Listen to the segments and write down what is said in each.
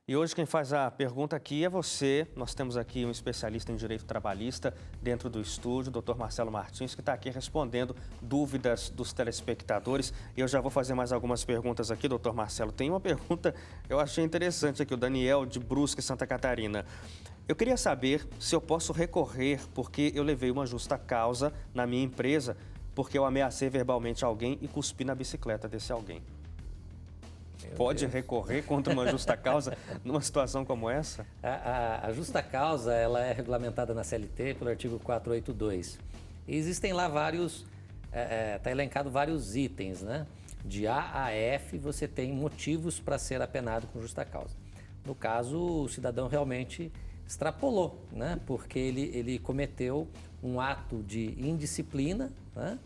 E hoje quem faz a pergunta aqui é você. Nós temos aqui um especialista em direito trabalhista dentro do estúdio, o Dr. Marcelo Martins, que está aqui respondendo dúvidas dos telespectadores. E eu já vou fazer mais algumas perguntas aqui, Dr. Marcelo. Tem uma pergunta que eu achei interessante aqui, o Daniel de Brusque, Santa Catarina. Eu queria saber se eu posso recorrer, porque eu levei uma justa causa na minha empresa, porque eu ameacei verbalmente alguém e cuspi na bicicleta desse alguém. Pode recorrer contra uma justa causa numa situação como essa? A justa causa ela é regulamentada na CLT pelo artigo 482. E existem lá vários, está elencado vários itens, né? De A a F você tem motivos para ser apenado com justa causa. No caso, o cidadão realmente extrapolou, né? Porque ele cometeu um ato de indisciplina, né?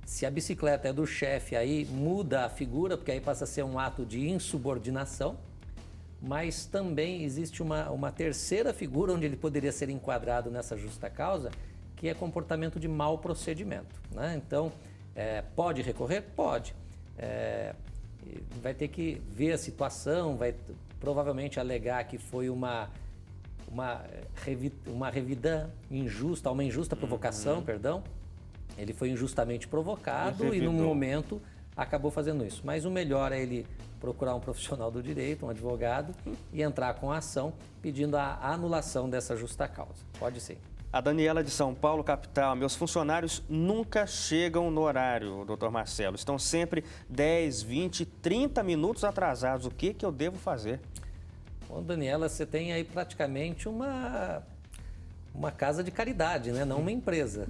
Se a bicicleta é do chefe, aí muda a figura, porque aí passa a ser um ato de insubordinação. Mas também existe uma terceira figura onde ele poderia ser enquadrado nessa justa causa, que é comportamento de mau procedimento, né? Então, pode recorrer? Pode. Vai ter que ver a situação, vai provavelmente alegar que foi uma revida injusta, uma injusta provocação, perdão. Ele foi injustamente provocado e, no momento, acabou fazendo isso. Mas o melhor é ele procurar um profissional do direito, um advogado, e entrar com a ação pedindo a anulação dessa justa causa. Pode ser. A Daniela de São Paulo, capital. Meus funcionários nunca chegam no horário, doutor Marcelo. Estão sempre 10, 20, 30 minutos atrasados. O que eu devo fazer? Bom, Daniela, você tem aí praticamente uma casa de caridade, né? Não uma empresa.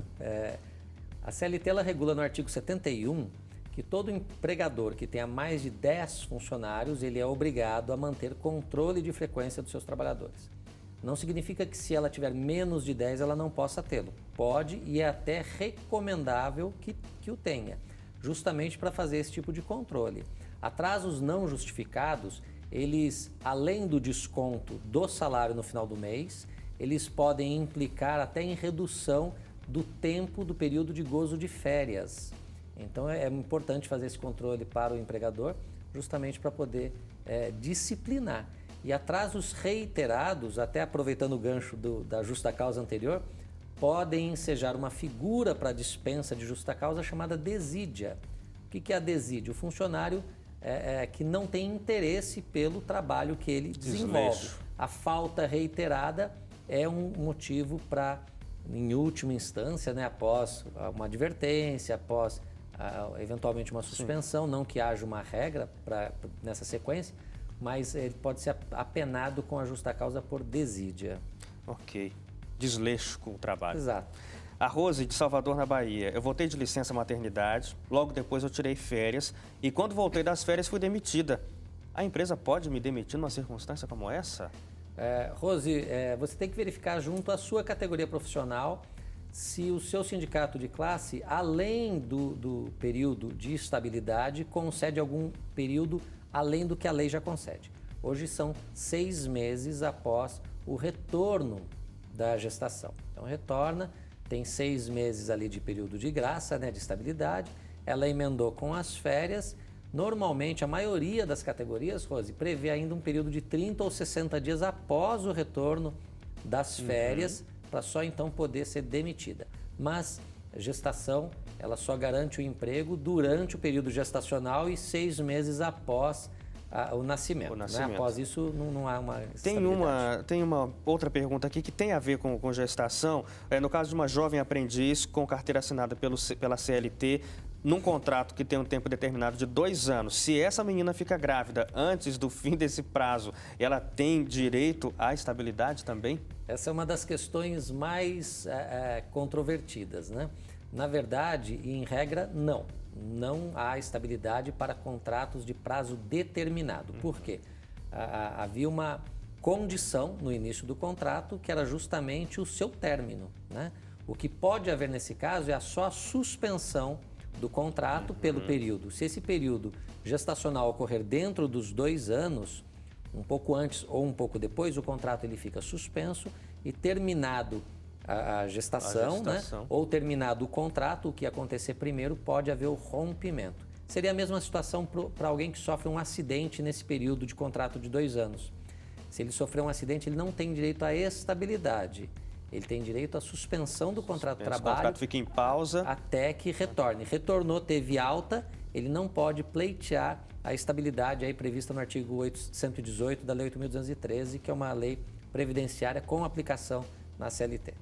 A CLT ela regula no artigo 71 que todo empregador que tenha mais de 10 funcionários, ele é obrigado a manter controle de frequência dos seus trabalhadores. Não significa que se ela tiver menos de 10, ela não possa tê-lo. Pode e é até recomendável que o tenha, justamente para fazer esse tipo de controle. Atrasos não justificados, eles, além do desconto do salário no final do mês, eles podem implicar até em redução do tempo do período de gozo de férias. Então é importante fazer esse controle para o empregador, justamente para poder disciplinar. E atrasos reiterados, até aproveitando o gancho da justa causa anterior, podem ensejar uma figura para dispensa de justa causa chamada desídia. O que é a desídia? O funcionário que não tem interesse pelo trabalho que ele desenvolve. A falta reiterada é um motivo para, em última instância, né, após uma advertência, após eventualmente uma suspensão, não que haja uma regra nessa sequência, mas ele pode ser apenado com a justa causa por desídia. Ok. Desleixo com o trabalho. Exato. A Rose, de Salvador, na Bahia. Eu voltei de licença maternidade, logo depois eu tirei férias e quando voltei das férias fui demitida. A empresa pode me demitir numa circunstância como essa? Rose, você tem que verificar junto à sua categoria profissional se o seu sindicato de classe, além do período de estabilidade, concede algum período além do que a lei já concede. Hoje são 6 meses após o retorno da gestação. Então retorna, tem 6 meses ali de período de graça, né, de estabilidade, ela emendou com as férias. Normalmente, a maioria das categorias, Rose, prevê ainda um período de 30 ou 60 dias após o retorno das férias, para só então poder ser demitida. Mas a gestação, ela só garante o emprego durante o período gestacional e 6 meses após o nascimento. Né? Após isso, não há uma estabilidade. Tem uma outra pergunta aqui que tem a ver com gestação. No caso de uma jovem aprendiz com carteira assinada pela CLT, num contrato que tem um tempo determinado de 2 anos, se essa menina fica grávida antes do fim desse prazo, ela tem direito à estabilidade também? Essa é uma das questões mais controvertidas, né? Na verdade, em regra, não. Não há estabilidade para contratos de prazo determinado. Por quê? Havia uma condição no início do contrato que era justamente o seu término, né? O que pode haver nesse caso é só a suspensão do contrato pelo período. Se esse período gestacional ocorrer dentro dos 2 anos, um pouco antes ou um pouco depois, o contrato ele fica suspenso e terminado a gestação, né? Ou terminado o contrato, o que acontecer primeiro pode haver o rompimento. Seria a mesma situação para alguém que sofre um acidente nesse período de contrato de 2 anos. Se ele sofrer um acidente, ele não tem direito à estabilidade. Ele tem direito à suspensão do contrato de trabalho. O contrato fica em pausa. Até que retorne. Retornou, teve alta, ele não pode pleitear a estabilidade aí prevista no artigo 118 da Lei 8.213, que é uma lei previdenciária com aplicação na CLT.